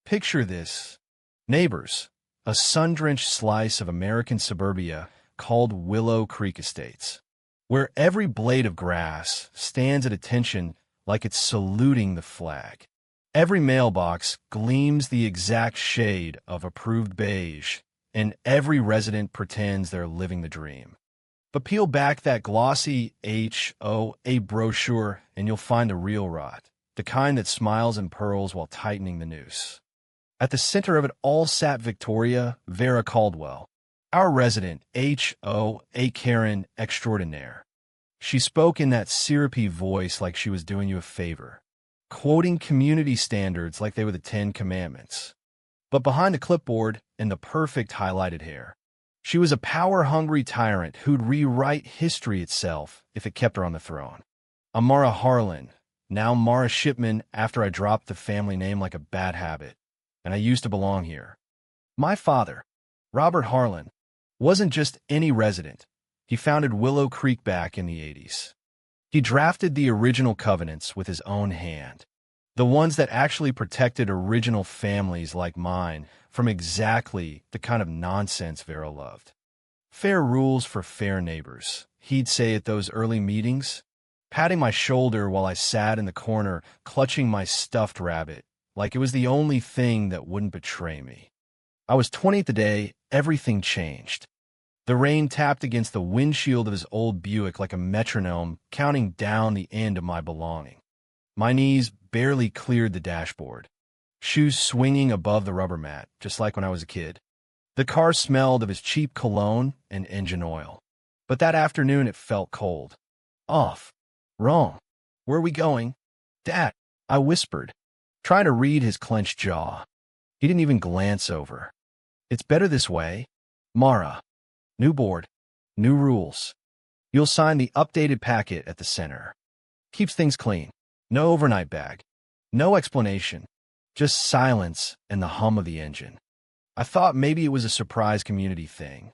Picture this. Neighbors, a sun-drenched slice of American suburbia called Willow Creek Estates, where every blade of grass stands at attention like it's saluting the flag. Every mailbox gleams the exact shade of approved beige, and every resident pretends they're living the dream. But peel back that glossy HOA brochure and you'll find the real rot, the kind that smiles and purls while tightening the noose. At the center of it all sat Victoria Vera Caldwell, our resident HOA Karen extraordinaire. She spoke in that syrupy voice like she was doing you a favor, quoting community standards like they were the Ten Commandments. But behind the clipboard and the perfect highlighted hair, she was a power-hungry tyrant who'd rewrite history itself if it kept her on the throne. I'm Mara Harlan, now Mara Shipman after I dropped the family name like a bad habit, and I used to belong here. My father, Robert Harlan, wasn't just any resident. He founded Willow Creek back in the 80s. He drafted the original covenants with his own hand, the ones that actually protected original families like mine from exactly the kind of nonsense Vera loved. Fair rules for fair neighbors, he'd say at those early meetings, patting my shoulder while I sat in the corner clutching my stuffed rabbit like it was the only thing that wouldn't betray me. I was 20 the day everything changed. The rain tapped against the windshield of his old Buick like a metronome, counting down the end of my belonging. My knees barely cleared the dashboard, shoes swinging above the rubber mat, just like when I was a kid. The car smelled of his cheap cologne and engine oil. But that afternoon it felt cold. Off. Wrong. Where are we going? Dad, I whispered, trying to read his clenched jaw. He didn't even glance over. It's better this way. Mara. New board. New rules. You'll sign the updated packet at the center. Keeps things clean. No overnight bag. No explanation. Just silence and the hum of the engine. I thought maybe it was a surprise community thing.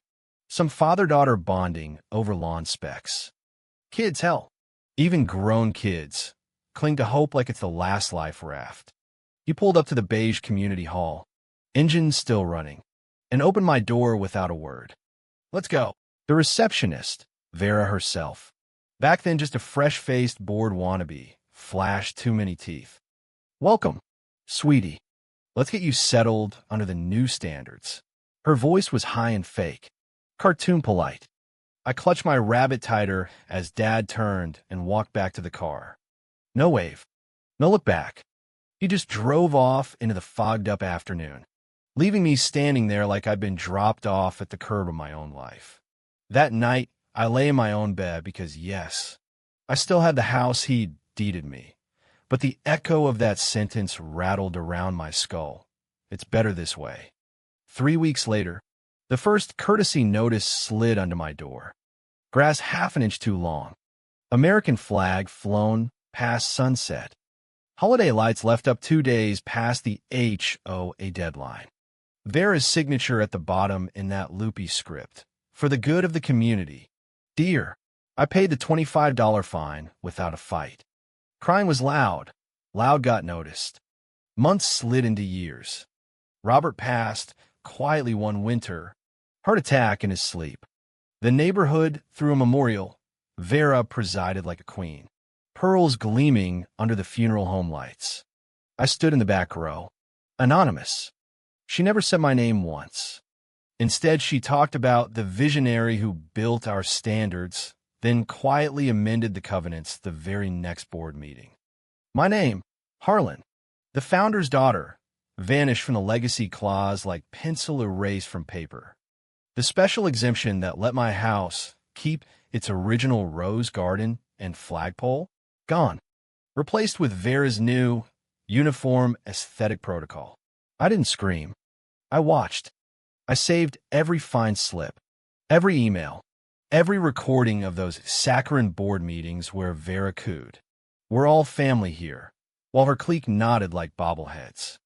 Some father-daughter bonding over lawn specs. Kids, hell. Even grown kids cling to hope like it's the last life raft. He pulled up to the beige community hall, engine still running, and opened my door without a word. Let's go. The receptionist, Vera herself, back then just a fresh-faced, bored wannabe, flashed too many teeth. Welcome, sweetie. Let's get you settled under the new standards. Her voice was high and fake, cartoon polite. I clutched my rabbit tighter as Dad turned and walked back to the car. No wave. No look back. He just drove off into the fogged-up afternoon, leaving me standing there like I'd been dropped off at the curb of my own life. That night, I lay in my own bed because, yes, I still had the house he'd deeded me, but the echo of that sentence rattled around my skull. It's better this way. 3 weeks later, the first courtesy notice slid under my door. Grass half an inch too long. American flag flown past sunset. Holiday lights left up 2 days past the HOA deadline. Vera's signature at the bottom in that loopy script. For the good of the community. Dear, I paid the $25 fine without a fight. Crying was loud. Loud got noticed. Months slid into years. Robert passed quietly one winter. Heart attack in his sleep. The neighborhood threw a memorial. Vera presided like a queen. Pearls gleaming under the funeral home lights. I stood in the back row. Anonymous. She never said my name once. Instead, she talked about the visionary who built our standards, then quietly amended the covenants the very next board meeting. My name, Harlan, the founder's daughter, vanished from the legacy clause like pencil erased from paper. The special exemption that let my house keep its original rose garden and flagpole, gone, replaced with Vera's new, uniform aesthetic protocol. I didn't scream. I watched. I saved every fine slip, every email, every recording of those saccharine board meetings where Vera cooed. We're all family here, while her clique nodded like bobbleheads.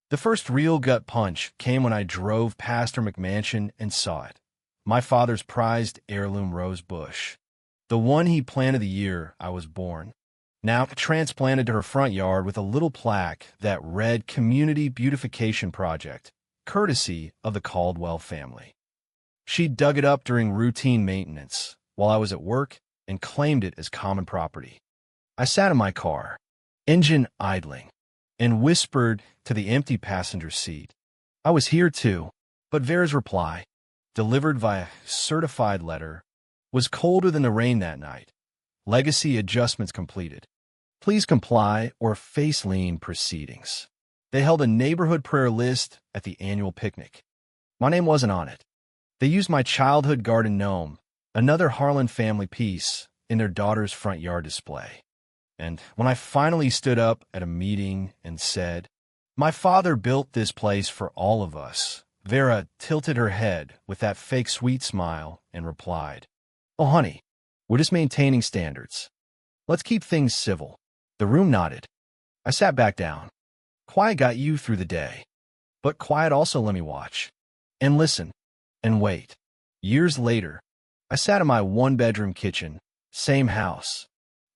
The first real gut punch came when I drove past her McMansion and saw it. My father's prized heirloom rose bush. The one he planted the year I was born. now transplanted to her front yard with a little plaque that read Community Beautification Project, courtesy of the Caldwell family. She dug it up during routine maintenance while I was at work and claimed it as common property. I sat in my car, engine idling, and whispered to the empty passenger seat, "I was here too." But Vera's reply, delivered via certified letter, was colder than the rain that night. Legacy adjustments completed. Please comply or face lien proceedings. They held a neighborhood prayer list at the annual picnic. My name wasn't on it. They used my childhood garden gnome, another Harlan family piece, in their daughter's front yard display. And when I finally stood up at a meeting and said, "My father built this place for all of us," Vera tilted her head with that fake sweet smile and replied, "Oh, honey, we're just maintaining standards. Let's keep things civil." The room nodded. I sat back down. Quiet got you through the day, but quiet also let me watch and listen and wait. Years later, I sat in my one-bedroom kitchen, same house,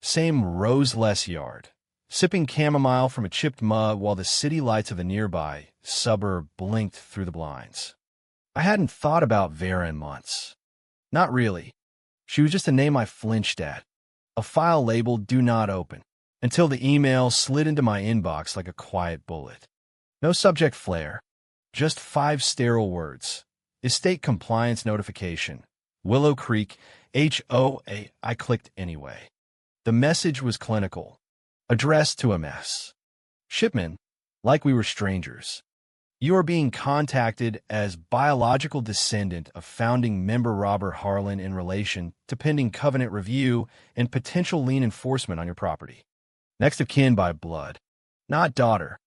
same rose-less yard, sipping chamomile from a chipped mug while the city lights of a nearby suburb blinked through the blinds. I hadn't thought about Vera in months. Not really. She was just a name I flinched at, a file labeled "Do Not Open," until the email slid into my inbox like a quiet bullet. No subject flair, just 5 sterile words. Estate compliance notification. Willow Creek, HOA. I clicked anyway. The message was clinical, addressed to a mess. Shipman, like we were strangers. You are being contacted as biological descendant of founding member Robert Harlan in relation to pending covenant review and potential lien enforcement on your property. Next of kin by blood. Not daughter.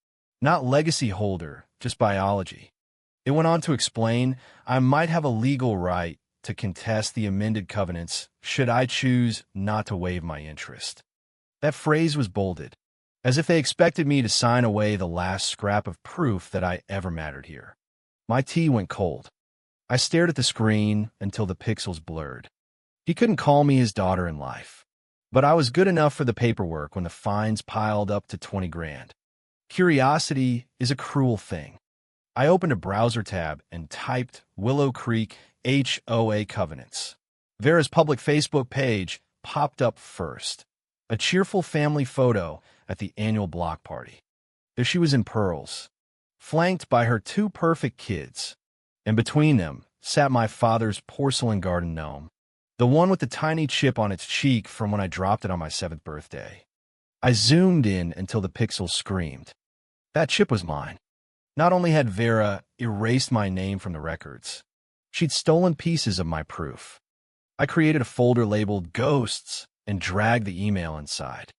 Not legacy holder, just biology. It went on to explain I might have a legal right to contest the amended covenants should I choose not to waive my interest. That phrase was bolded, as if they expected me to sign away the last scrap of proof that I ever mattered here. My tea went cold. I stared at the screen until the pixels blurred. He couldn't call me his daughter in life, but I was good enough for the paperwork when the fines piled up to 20 grand. Curiosity is a cruel thing. I opened a browser tab and typed Willow Creek HOA Covenants. Vera's public Facebook page popped up first. A cheerful family photo at the annual block party. There she was in pearls, flanked by her 2 perfect kids, and between them sat my father's porcelain garden gnome, the one with the tiny chip on its cheek from when I dropped it on my 7th birthday. I zoomed in until the pixels screamed. That chip was mine. Not only had Vera erased my name from the records, she'd stolen pieces of my proof. I created a folder labeled Ghosts and dragged the email inside.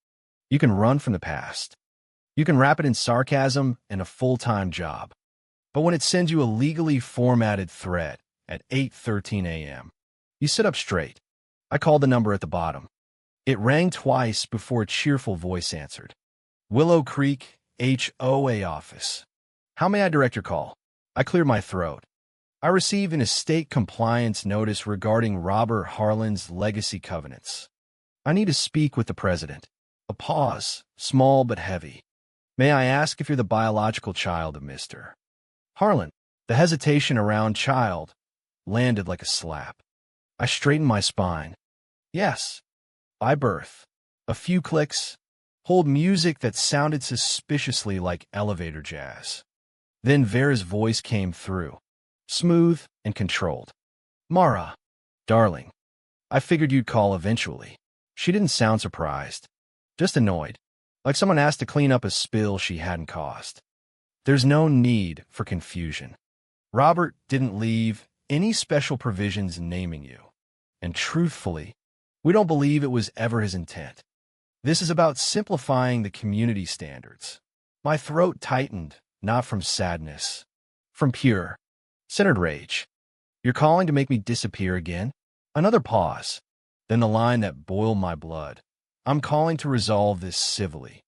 You can run from the past. You can wrap it in sarcasm and a full-time job. But when it sends you a legally formatted threat at 8:13 a.m., you sit up straight. I called the number at the bottom. It rang twice before a cheerful voice answered. Willow Creek HOA office. How may I direct your call? I cleared my throat. I received an estate compliance notice regarding Robert Harlan's legacy covenants. I need to speak with the president. A pause, small but heavy. May I ask if you're the biological child of Mr. Harlan? The hesitation around child landed like a slap. I straightened my spine. Yes, by birth. A few clicks. Hold music that sounded suspiciously like elevator jazz. Then Vera's voice came through, smooth and controlled. Mara, darling, I figured you'd call eventually. She didn't sound surprised, just annoyed, like someone asked to clean up a spill she hadn't caused. There's no need for confusion. Robert didn't leave any special provisions naming you. And truthfully, we don't believe it was ever his intent. This is about simplifying the community standards. My throat tightened, not from sadness, from pure, centered rage. You're calling to make me disappear again? Another pause, then the line that boiled my blood. I'm calling to resolve this civilly.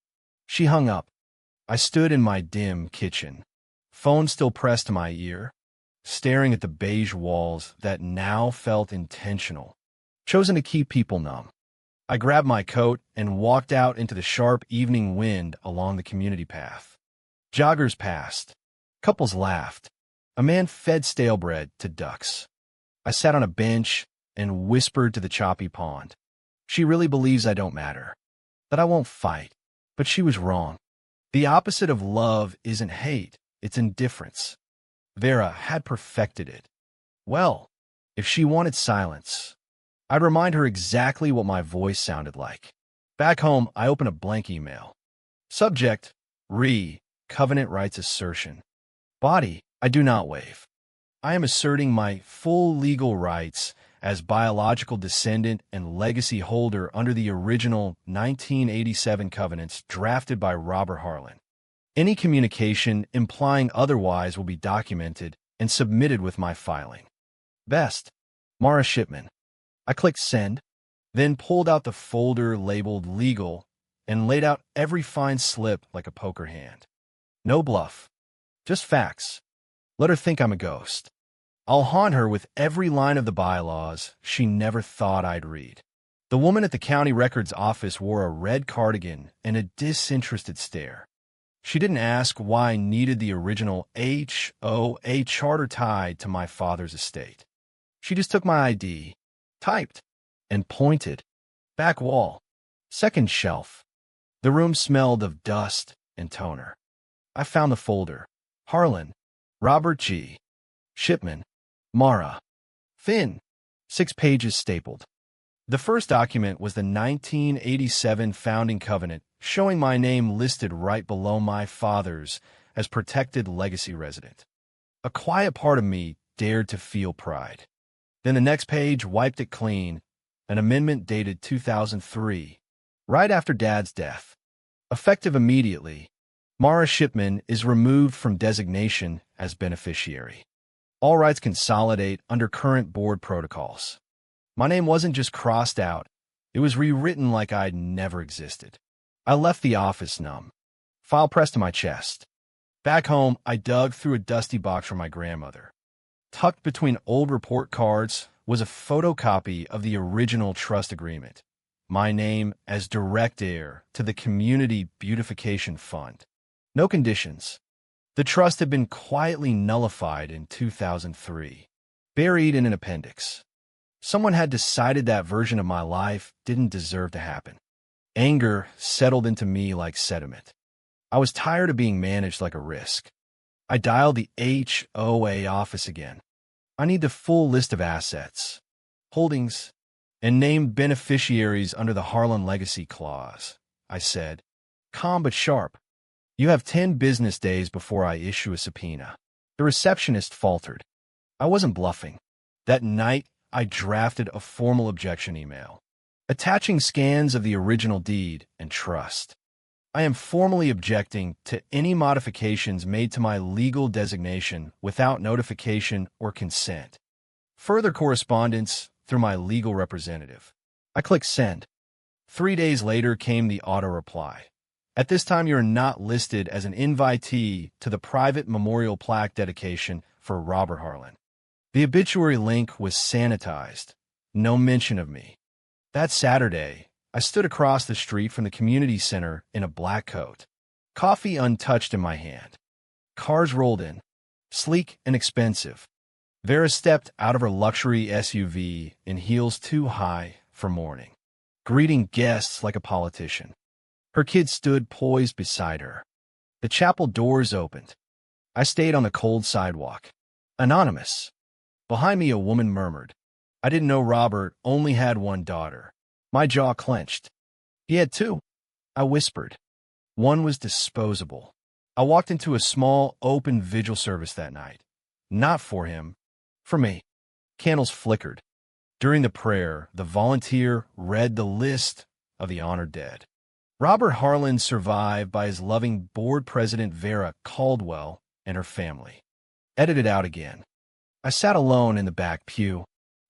She hung up. I stood in my dim kitchen, phone still pressed to my ear, staring at the beige walls that now felt intentional, chosen to keep people numb. I grabbed my coat and walked out into the sharp evening wind along the community path. Joggers passed. Couples laughed. A man fed stale bread to ducks. I sat on a bench and whispered to the choppy pond. She really believes I don't matter, that I won't fight. But she was wrong. The opposite of love isn't hate, it's indifference. Vera had perfected it. Well, if she wanted silence, I'd remind her exactly what my voice sounded like. Back home, I opened a blank email. Subject, Covenant Rights Assertion. Body, I do not waive. I am asserting my full legal rights as biological descendant and legacy holder under the original 1987 covenants drafted by Robert Harlan. Any communication implying otherwise will be documented and submitted with my filing. Best, Mara Shipman. I clicked send, then pulled out the folder labeled legal and laid out every fine slip like a poker hand. No bluff, just facts. Let her think I'm a ghost. I'll haunt her with every line of the bylaws she never thought I'd read. The woman at the county records office wore a red cardigan and a disinterested stare. She didn't ask why I needed the original HOA charter tied to my father's estate. She just took my ID, typed, and pointed. Back wall. Second shelf. The room smelled of dust and toner. I found the folder. Harlan. Robert G. Shipman. Mara. Thin. 6 pages stapled. The first document was the 1987 founding covenant, showing my name listed right below my father's as protected legacy resident. A quiet part of me dared to feel pride. Then the next page wiped it clean, an amendment dated 2003, right after Dad's death. Effective immediately, Mara Shipman is removed from designation as beneficiary. All rights consolidate under current board protocols. My name wasn't just crossed out, it was rewritten like I'd never existed. I left the office numb, file pressed to my chest. Back home, I dug through a dusty box from my grandmother. Tucked between old report cards was a photocopy of the original trust agreement, my name as direct heir to the Community Beautification Fund. No conditions. The trust had been quietly nullified in 2003, buried in an appendix. Someone had decided that version of my life didn't deserve to happen. Anger settled into me like sediment. I was tired of being managed like a risk. I dialed the HOA office again. I need the full list of assets, holdings, and named beneficiaries under the Harlan Legacy Clause, I said, calm but sharp. You have 10 business days before I issue a subpoena. The receptionist faltered. I wasn't bluffing. That night, I drafted a formal objection email, attaching scans of the original deed and trust. I am formally objecting to any modifications made to my legal designation without notification or consent. Further correspondence through my legal representative. I clicked send. 3 days later came the auto reply. At this time, you are not listed as an invitee to the private memorial plaque dedication for Robert Harlan. The obituary link was sanitized. No mention of me. That Saturday, I stood across the street from the community center in a black coat, coffee untouched in my hand. Cars rolled in, sleek and expensive. Vera stepped out of her luxury SUV in heels too high for mourning, greeting guests like a politician. Her kids stood poised beside her. The chapel doors opened. I stayed on the cold sidewalk. Anonymous. Behind me, a woman murmured, I didn't know Robert only had one daughter. My jaw clenched. He had 2. I whispered. One was disposable. I walked into a small, open vigil service that night. Not for him. For me. Candles flickered. During the prayer, the volunteer read the list of the honored dead. Robert Harlan survived by his loving board president Vera Caldwell and her family. Edited out again. I sat alone in the back pew,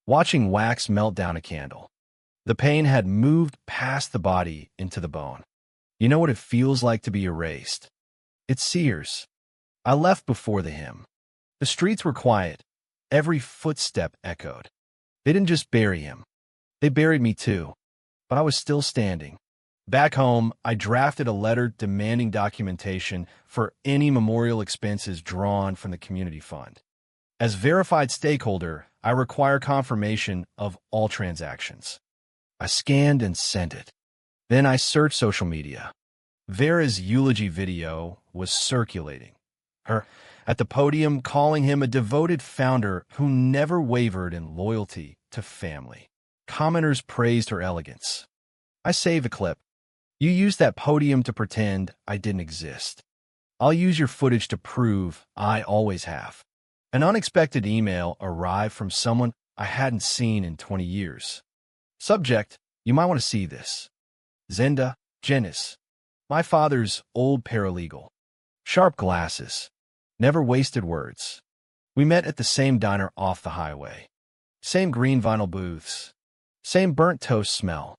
watching wax melt down a candle. The pain had moved past the body into the bone. You know what it feels like to be erased? It sears. I left before the hymn. The streets were quiet. Every footstep echoed. They didn't just bury him. They buried me too. but I was still standing. Back home, I drafted a letter demanding documentation for any memorial expenses drawn from the community fund. As verified stakeholder, I require confirmation of all transactions. I scanned and sent it. Then I searched social media. Vera's eulogy video was circulating. Her at the podium calling him a devoted founder who never wavered in loyalty to family. Commenters praised her elegance. I saved the clip. You used that podium to pretend I didn't exist. I'll use your footage to prove I always have. An unexpected email arrived from someone I hadn't seen in 20 years. Subject, you might want to see this. Zenda, Janice. My father's old paralegal. Sharp glasses. Never wasted words. We met at the same diner off the highway. Same green vinyl booths. Same burnt toast smell.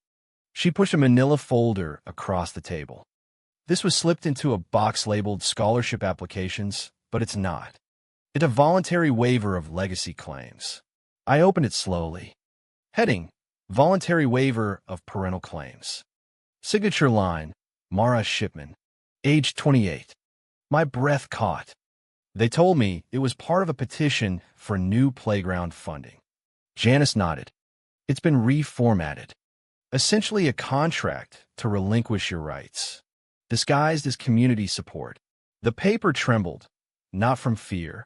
She pushed a manila folder across the table. This was slipped into a box labeled scholarship applications, but it's not. It's a voluntary waiver of legacy claims. I opened it slowly. Heading, Voluntary Waiver of Parental Claims. Signature line, Mara Shipman. Age 28. My breath caught. They told me it was part of a petition for new playground funding. Janice nodded. It's been reformatted. Essentially a contract to relinquish your rights, disguised as community support. The paper trembled, not from fear,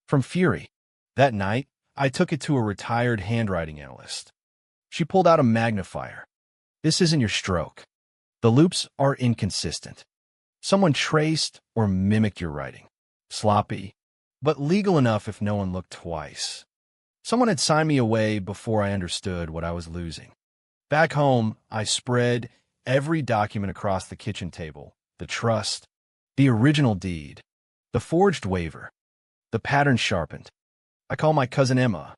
from fury. That night, I took it to a retired handwriting analyst. She pulled out a magnifier. This isn't your stroke. The loops are inconsistent. Someone traced or mimicked your writing. Sloppy, but legal enough if no one looked twice. Someone had signed me away before I understood what I was losing. Back home, I spread every document across the kitchen table. The trust, the original deed, the forged waiver, the pattern sharpened. I called my cousin Emma,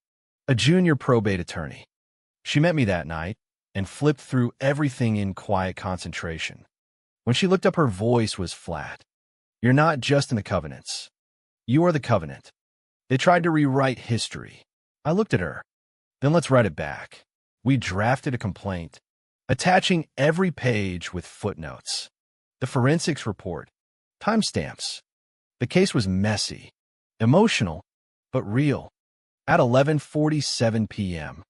a junior probate attorney. She met me that night and flipped through everything in quiet concentration. When she looked up, her voice was flat. You're not just in the covenants. You are the covenant. They tried to rewrite history. I looked at her. Then let's write it back. We drafted a complaint, attaching every page with footnotes. The forensics report, timestamps. The case was messy, emotional, but real. At 11:47 p.m.,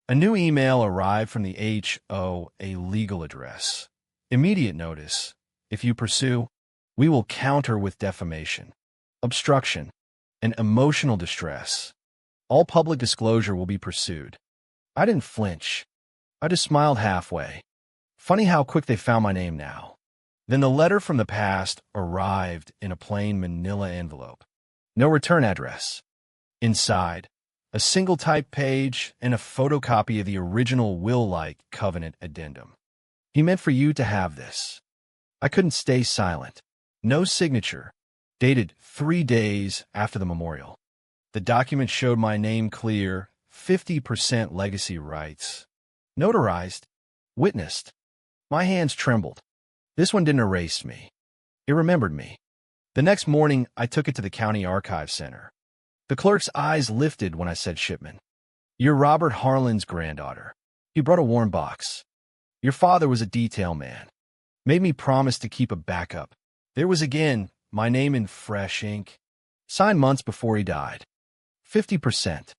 a new email arrived from the HOA legal address. Immediate notice. If you pursue, we will counter with defamation, obstruction, and emotional distress. All public disclosure will be pursued. I didn't flinch. I just smiled halfway. Funny how quick they found my name now. Then the letter from the past arrived in a plain manila envelope. No return address. Inside, a single type page and a photocopy of the original will-like covenant addendum. He meant for you to have this. I couldn't stay silent. No signature. Dated 3 days after the memorial. The document showed my name clear, 50% legacy rights. Notarized. Witnessed. My hands trembled. This one didn't erase me. It remembered me. The next morning, I took it to the county archive center. The clerk's eyes lifted when I said Shipman. You're Robert Harlan's granddaughter. He brought a warm box. Your father was a detail man. Made me promise to keep a backup. There was again my name in fresh ink. Signed months before he died. 50%.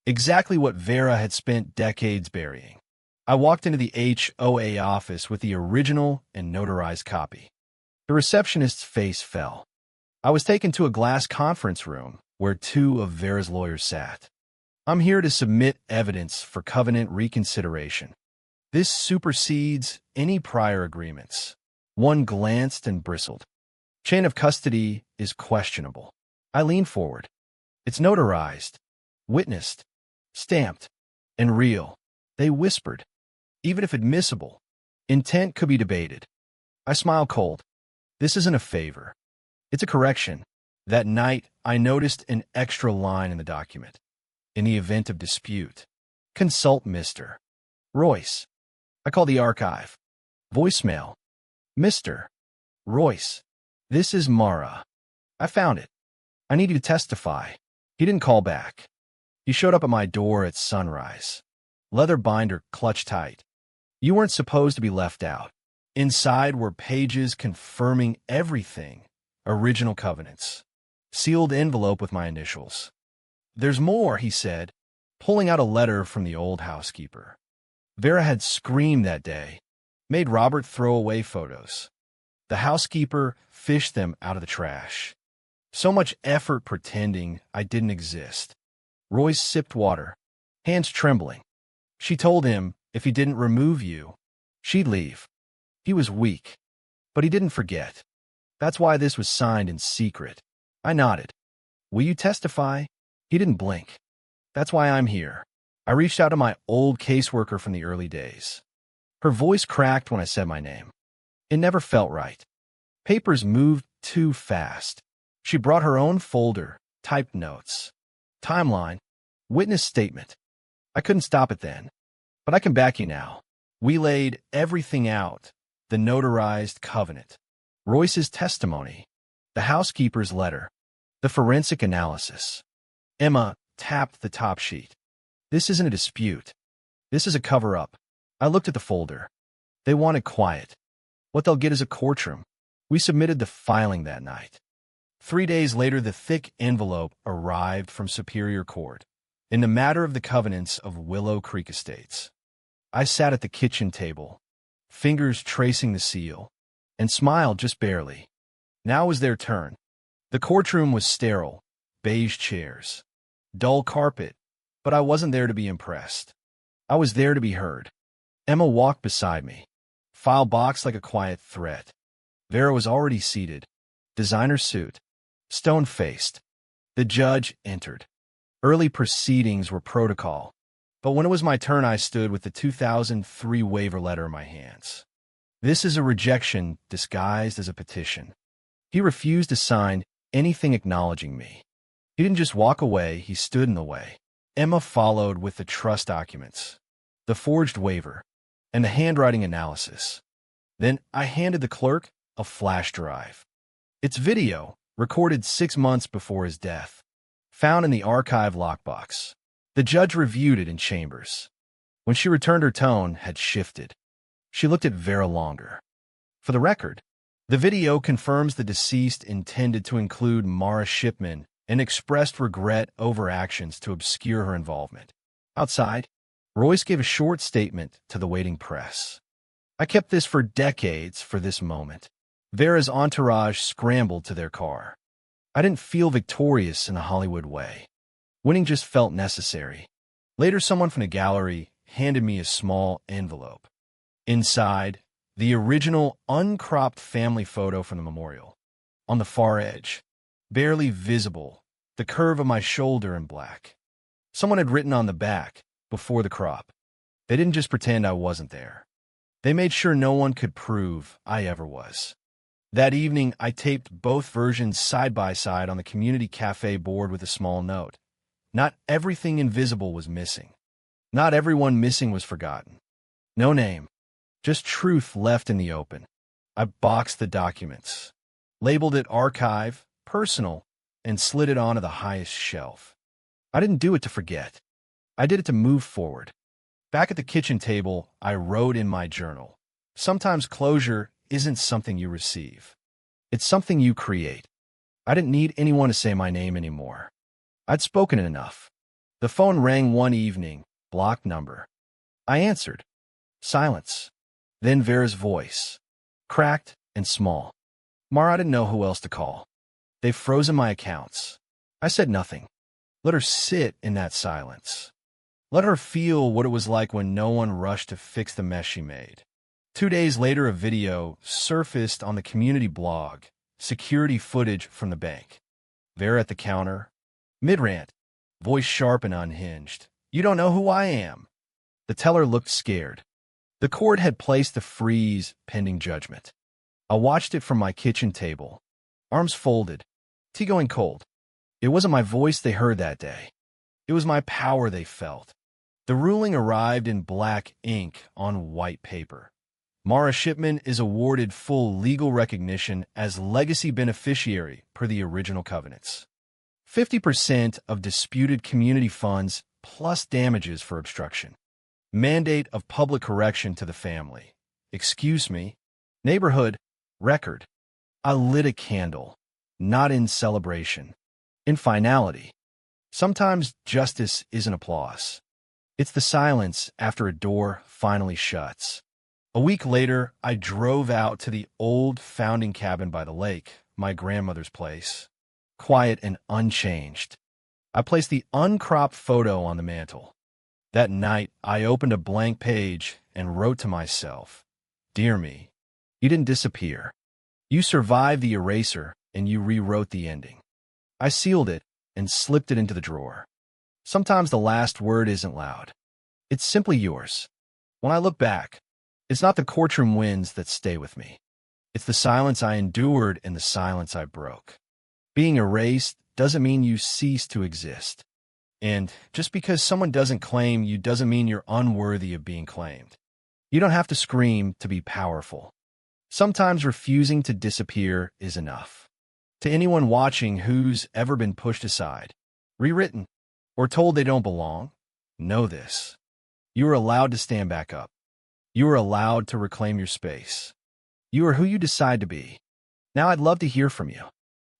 Exactly what Vera had spent decades burying. I walked into the HOA office with the original and notarized copy. The receptionist's face fell. I was taken to a glass conference room where 2 of Vera's lawyers sat. I'm here to submit evidence for covenant reconsideration. This supersedes any prior agreements. One glanced and bristled. Chain of custody is questionable. I leaned forward. It's notarized, witnessed, stamped, and real. They whispered. Even if admissible, intent could be debated. I smiled cold. This isn't a favor. It's a correction. That night, I noticed an extra line in the document. In the event of dispute, consult Mr. Royce. I called the archive. Voicemail. Mr. Royce. This is Mara. I found it. I need you to testify. He didn't call back. He showed up at my door at sunrise. Leather binder clutched tight. You weren't supposed to be left out. Inside were pages confirming everything. Original covenants. Sealed envelope with my initials. There's more, he said, pulling out a letter from the old housekeeper. Vera had screamed that day, made Robert throw away photos. The housekeeper fished them out of the trash. So much effort pretending I didn't exist. Royce sipped water, hands trembling. She told him if he didn't remove you, she'd leave. He was weak, but he didn't forget. That's why this was signed in secret. I nodded. Will you testify? He didn't blink. That's why I'm here. I reached out to my old caseworker from the early days. Her voice cracked when I said my name. It never felt right. Papers moved too fast. She brought her own folder, typed notes. Timeline. Witness statement. I couldn't stop it then. But I can back you now. We laid everything out. The notarized covenant. Royce's testimony. The housekeeper's letter. The forensic analysis. Emma tapped the top sheet. This isn't a dispute. This is a cover-up. I looked at the folder. They wanted quiet. What they'll get is a courtroom. We submitted the filing that night. 3 days later, the thick envelope arrived from Superior Court. In the matter of the covenants of Willow Creek Estates. I sat at the kitchen table, fingers tracing the seal, and smiled just barely. Now was their turn. The courtroom was sterile, beige chairs, dull carpet, but I wasn't there to be impressed. I was there to be heard. Emma walked beside me, file boxed like a quiet threat. Vera was already seated, designer suit, stone-faced. The judge entered. Early proceedings were protocol, but when it was my turn, I stood with the 2003 waiver letter in my hands. This is a rejection disguised as a petition. He refused to sign anything acknowledging me. He didn't just walk away, he stood in the way. Emma followed with the trust documents, the forged waiver, and the handwriting analysis. Then I handed the clerk a flash drive. It's video, recorded 6 months before his death, found in the archive lockbox. The judge reviewed it in chambers. When she returned, her tone had shifted. She looked at Vera longer. For the record, the video confirms the deceased intended to include Mara Shipman and expressed regret over actions to obscure her involvement. Outside, Royce gave a short statement to the waiting press. I kept this for decades for this moment. Vera's entourage scrambled to their car. I didn't feel victorious in a Hollywood way. Winning just felt necessary. Later, someone from the gallery handed me a small envelope. Inside, the original uncropped family photo from the memorial. On the far edge, barely visible, the curve of my shoulder in black. Someone had written on the back, before the crop. They didn't just pretend I wasn't there. They made sure no one could prove I ever was. That evening, I taped both versions side by side on the community cafe board with a small note. Not everything invisible was missing. Not everyone missing was forgotten. No name, just truth left in the open. I boxed the documents, labeled it archive, personal, and slid it onto the highest shelf. I didn't do it to forget. I did it to move forward. Back at the kitchen table, I wrote in my journal. Sometimes closure isn't something you receive. It's something you create. I didn't need anyone to say my name anymore. I'd spoken it enough. The phone rang one evening, blocked number. I answered. Silence. Then Vera's voice, cracked and small. Mara didn't know who else to call. They've frozen my accounts. I said nothing. Let her sit in that silence. Let her feel what it was like when no one rushed to fix the mess she made. 2 days later, a video surfaced on the community blog, security footage from the bank. Vera at the counter, mid-rant, voice sharp and unhinged. You don't know who I am. The teller looked scared. The court had placed a freeze pending judgment. I watched it from my kitchen table, arms folded, tea going cold. It wasn't my voice they heard that day. It was my power they felt. The ruling arrived in black ink on white paper. Mara Shipman is awarded full legal recognition as legacy beneficiary per the original covenants. 50% of disputed community funds plus damages for obstruction. Mandate of public correction to the family. Excuse me. Neighborhood. Record. I lit a candle. Not in celebration. In finality. Sometimes justice isn't applause. It's the silence after a door finally shuts. A week later, I drove out to the old founding cabin by the lake, my grandmother's place. Quiet and unchanged. I placed the uncropped photo on the mantel. That night, I opened a blank page and wrote to myself, "Dear me, you didn't disappear. You survived the eraser and you rewrote the ending." I sealed it and slipped it into the drawer. Sometimes the last word isn't loud. It's simply yours. When I look back, it's not the courtroom winds that stay with me. It's the silence I endured and the silence I broke. Being erased doesn't mean you cease to exist. And just because someone doesn't claim you doesn't mean you're unworthy of being claimed. You don't have to scream to be powerful. Sometimes refusing to disappear is enough. To anyone watching who's ever been pushed aside, rewritten, or told they don't belong, know this. You are allowed to stand back up. You are allowed to reclaim your space. You are who you decide to be. Now I'd love to hear from you.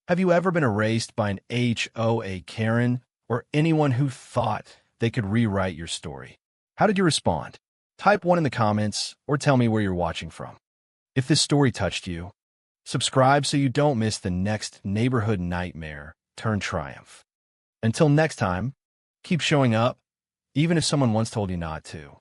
Have you ever been erased by an HOA Karen or anyone who thought they could rewrite your story? How did you respond? Type 1 in the comments or tell me where you're watching from. If this story touched you, subscribe so you don't miss the next neighborhood nightmare turn triumph. Until next time, keep showing up, even if someone once told you not to.